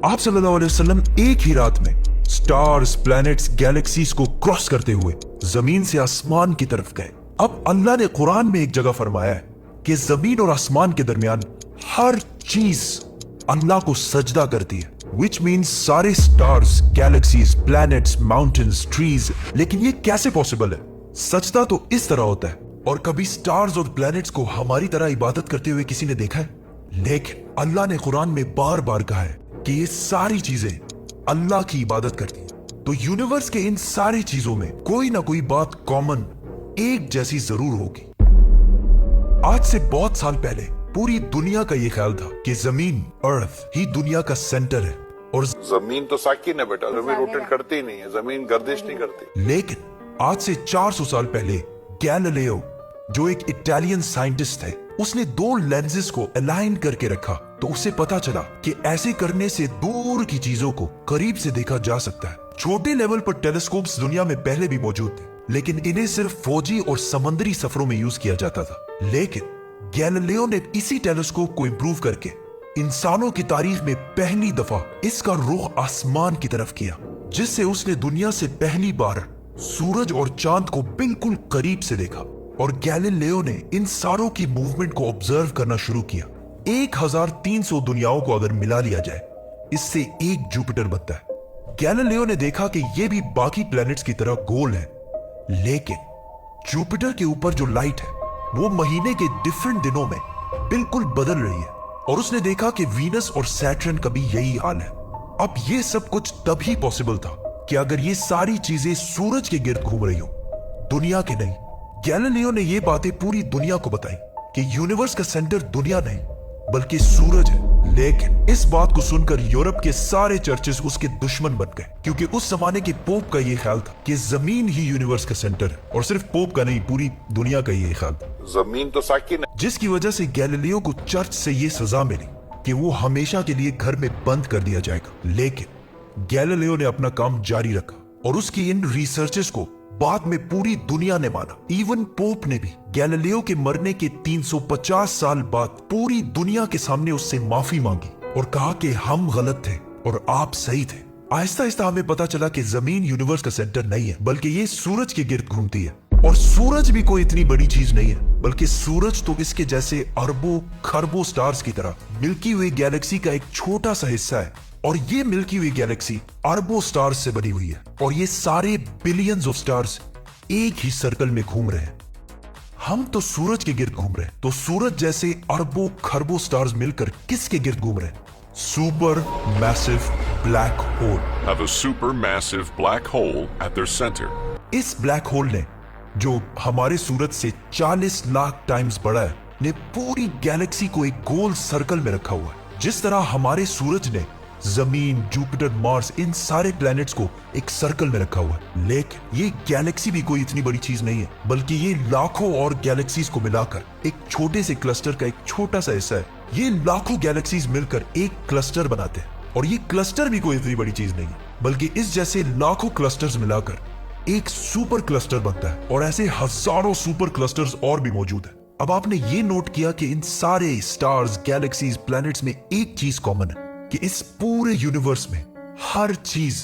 आप सल्लल्लाहु अलैहि वसल्लम एक ही रात में स्टार्स, प्लैनेट्स, गैलेक्सीज को क्रॉस करते हुए जमीन से आसमान की तरफ गए। अब अल्लाह ने कुरान में एक जगह फरमाया है कि जमीन और आसमान के दरमियान हर चीज अल्लाह को सजदा करती है, विच मीन्स सारे stars, galaxies, planets, mountains, trees. लेकिन ये कैसे पॉसिबल है? सजदा तो इस तरह होता है। और कभी स्टार्स और प्लैनेट्स को हमारी तरह इबादत करते हुए किसी ने देखा है? लेकिन अल्लाह ने कुरान में बार बार कहा है कि ये सारी चीजें अल्लाह की इबादत करती हैं। तो यूनिवर्स के इन सारी चीजों में कोई ना कोई बात कॉमन, एक जैसी जरूर होगी। आज से बहुत साल पहले पूरी दुनिया का ये ख्याल था कि जमीन, अर्थ ही दुनिया का सेंटर है। और जमीन तो साकिन है बेटा, जमीन रोटेट करती ही नहीं है, जमीन गर्दिश नहीं करती। लेकिन आज से 400 साल पहले गैलीलियो, जो एक इटालियन साइंटिस्ट थे, उसने दो लेंसेज को अलाइन करके रखा तो उसे पता चला कि ऐसे करने से दूर की चीजों को करीब से देखा जा सकता है। छोटे लेवल पर टेलीस्कोप्स दुनिया में पहले भी मौजूद थे, लेकिन इन्हें सिर्फ फौजी और समंदरी सफरों में यूज किया जाता था। लेकिन गैलीलियो ने इसी टेलीस्कोप को इंप्रूव करके इंसानों की तारीख में पहली दफा इसका रुख आसमान की तरफ किया, जिससे उसने दुनिया से पहली बार सूरज और चांद को बिल्कुल करीब से देखा। और गैलीलियो ने इन सारों की मूवमेंट को ऑब्जर्व करना शुरू किया। 1300 दुनियाओं को अगर मिला लिया जाए, इससे एक जुपिटर बनता है। गैलीलियो ने देखा कि ये भी बाकी प्लैनेट्स की तरह गोल है, लेकिन जुपिटर के ऊपर जो लाइट है वो महीने के डिफरेंट दिनों में बिल्कुल बदल रही है। और उसने देखा कि वीनस और सैटर्न का भी यही हाल है। अब ये सब कुछ तभी पॉसिबल था कि अगर ये सारी चीजें सूरज के गिर्द घूम रही हो, दुनिया के नहीं। गैलीलियो ने ये बातें पूरी दुनिया को बताई कि यूनिवर्स का सेंटर दुनिया नहीं बल्कि सूरज है। लेकिन इस बात को सुनकर यूरोप के सारे चर्चेस उसके दुश्मन बन गए, क्योंकि उस जमाने के पोप का ये ख्याल था कि जमीन ही यूनिवर्स का सेंटर है। और सिर्फ पोप का नहीं, पूरी दुनिया का ये ख्याल था। जमीन तो साकिन है। जिसकी वजह से गैलीलियो को चर्च से ये सजा मिली कि वो हमेशा के लिए घर में बंद कर दिया जाएगा। लेकिन गैलीलियो ने अपना काम जारी रखा और उसकी इन रिसर्चेस को बाद में पूरी दुनिया ने माना। इवन पोप ने भी गैलीलियो के मरने के 350 साल बाद पूरी दुनिया के सामने उससे माफी मांगी और कहा कि हम गलत थे और आप सही थे। आहिस्ता आहिस्ता हमें पता चला कि जमीन यूनिवर्स का सेंटर नहीं है, बल्कि ये सूरज के गिर्द घूमती है। और सूरज भी कोई इतनी बड़ी चीज नहीं है, बल्कि सूरज तो इसके जैसे अरबों खरबों स्टार्स की तरह मिल्की वे गैलेक्सी का एक छोटा सा हिस्सा है। और ये मिल्की वे गैलेक्सी अरबों स्टार्स से बनी हुई है। और ये सारे बिलियंस ऑफ स्टार्स एक ही सर्कल में घूम रहे हैं। हम तो सूरज के गिर्द घूम रहे हैं, तो सूरज जैसे अरबों खरबों स्टार्स मिलकर किसके गिर्द घूम रहे हैं? Super massive black hole. Have a supermassive black hole at their center. इस ब्लैक होल ने, जो हमारे सूरज से 40 लाख टाइम्स बड़ा है, ने पूरी गैलेक्सी को एक गोल सर्कल में रखा हुआ है। जिस तरह हमारे सूरज ने जमीन, जुपिटर, मार्स, इन सारे प्लैनेट्स को एक सर्कल में रखा हुआ है। लेकिन ये गैलेक्सी भी कोई इतनी बड़ी चीज नहीं है, बल्कि ये लाखों और गैलेक्सीज को मिलाकर एक छोटे से क्लस्टर का एक छोटा सा हिस्सा है। ये लाखों गैलेक्सीज मिलकर एक क्लस्टर बनाते हैं। और ये क्लस्टर भी कोई इतनी बड़ी चीज नहीं है, बल्कि इस जैसे लाखों क्लस्टर्स मिलाकर एक सुपर क्लस्टर बनता है। और ऐसे हजारों सुपर क्लस्टर्स और भी मौजूद है। अब आपने ये नोट किया कि इन सारे स्टार्स, गैलेक्सीज, प्लैनेट्स में एक चीज कॉमन है कि इस पूरे यूनिवर्स में हर चीज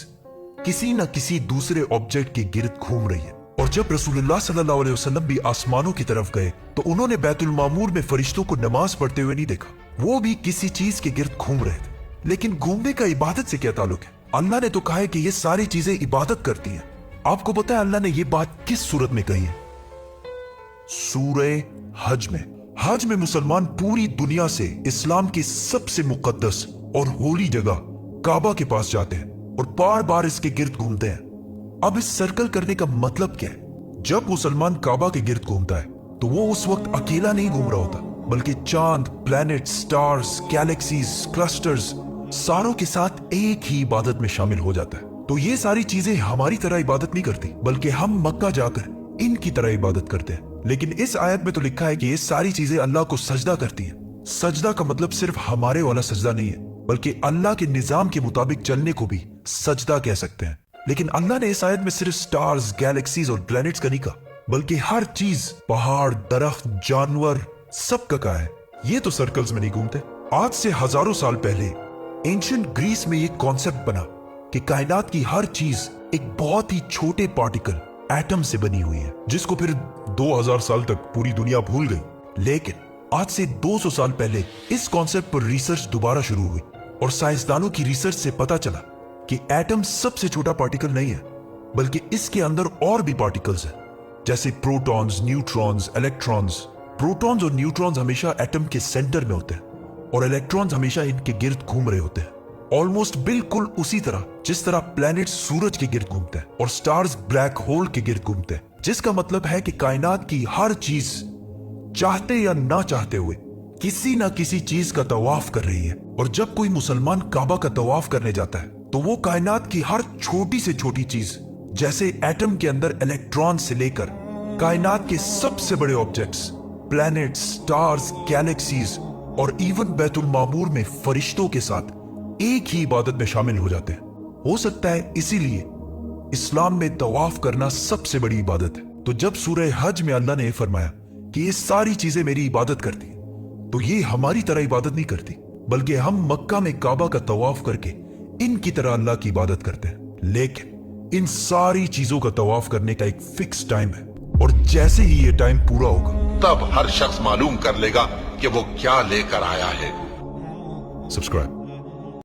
किसी न किसी दूसरे ऑब्जेक्ट के गिर्द घूम रही है। और जब रसूलुल्लाह सल्लल्लाहु अलैहि वसल्लम भी आसमानों की तरफ गए तो उन्होंने बैतुल मामूर में फरिश्तों को नमाज पढ़ते हुए नहीं देखा। वो भी किसी चीज के गिर्द घूम रहे थे। लेकिन घूमने का इबादत से क्या ताल्लुक है? अल्लाह ने तो कहा है कि ये सारी चीजें इबादत करती हैं। आपको पता है अल्लाह ने ये बात किस सूरत में कही है? सूरह हज में। हज में मुसलमान पूरी दुनिया से इस्लाम की सबसे मुकद्दस और होली जगह काबा के पास जाते हैं और बार बार इसके गिर्द घूमते हैं। अब इस सर्कल करने का मतलब क्या है? जब मुसलमान काबा के गिर्द घूमता है तो वो उस वक्त अकेला नहीं घूम रहा होता, बल्कि चांद, प्लैनेट, स्टार्स, गैलेक्सीज, क्लस्टर्स सारों के साथ एक ही इबादत में शामिल हो जाता है। तो ये सारी चीजें हमारी तरह इबादत नहीं करती, बल्कि हम मक्का जाकर इनकी तरह इबादत करते हैं। लेकिन इस आयत में तो लिखा है कि ये सारी चीजें अल्लाह को सजदा करती हैं। सजदा का मतलब सिर्फ हमारे वाला सजदा नहीं है, बल्कि अल्लाह के निजाम के मुताबिक चलने को भी सजदा कह सकते हैं। लेकिन अल्लाह ने इस आयत में सिर्फ स्टार्स, गैलेक्सीज और प्लैनेट्स का नहीं कहा, बल्कि हर चीज, पहाड़, दरख्त, जानवर, सब का कहा है। ये तो सर्कल्स में नहीं घूमते। आज से हजारों साल पहले एंशिएंट ग्रीस में ये कॉन्सेप्ट बना कि कायनात की हर चीज एक बहुत ही छोटे पार्टिकल एटम से बनी हुई है, जिसको फिर 2000 साल तक पूरी दुनिया भूल गई। लेकिन आज से 200 साल पहले इस कॉन्सेप्ट पर रिसर्च दोबारा शुरू हुई और साइंसदानों की रिसर्च से पता चला कि एटम सबसे छोटा पार्टिकल नहीं है, बल्कि इसके अंदर और भी पार्टिकल्स हैं, जैसे प्रोटॉन्स, न्यूट्रॉन्स, इलेक्ट्रॉन्स। प्रोटॉन्स और न्यूट्रॉन्स हमेशा एटम के सेंटर में होते हैं और इलेक्ट्रॉन्स हमेशा इनके गिर्द घूम रहे होते हैं, ऑलमोस्ट बिल्कुल उसी तरह जिस तरह प्लैनेट सूरज के गिर्द घूमते हैं और स्टार्स ब्लैक होल के गिर्द घूमते हैं। जिसका मतलब है कि कायनात की हर चीज चाहते या ना चाहते हुए किसी ना किसी चीज का तवाफ कर रही है। और जब कोई मुसलमान काबा का तवाफ करने जाता है तो वो कायनात की हर छोटी से छोटी चीज, जैसे एटम के अंदर इलेक्ट्रॉन से लेकर कायनात के सबसे बड़े ऑब्जेक्ट्स, प्लैनेट्स, स्टार्स, गैलेक्सीज और इवन बैतुल मामूर में फरिश्तों के साथ एक ही इबादत में शामिल हो जाते हैं। हो सकता है इसीलिए इस्लाम में तवाफ करना सबसे बड़ी इबादत है। तो जब सूरह हज में अल्लाह ने यह फरमाया कि ये सारी चीजें मेरी इबादत करती हैं, तो ये हमारी तरह इबादत नहीं करती, बल्कि हम मक्का में काबा का तवाफ करके इनकी तरह अल्लाह की इबादत करते हैं। लेकिन इन सारी चीजों का तवाफ करने का एक फिक्स टाइम है और जैसे ही ये टाइम पूरा होगा तब हर शख्स मालूम कर लेगा कि वो क्या लेकर आया है। सब्सक्राइब।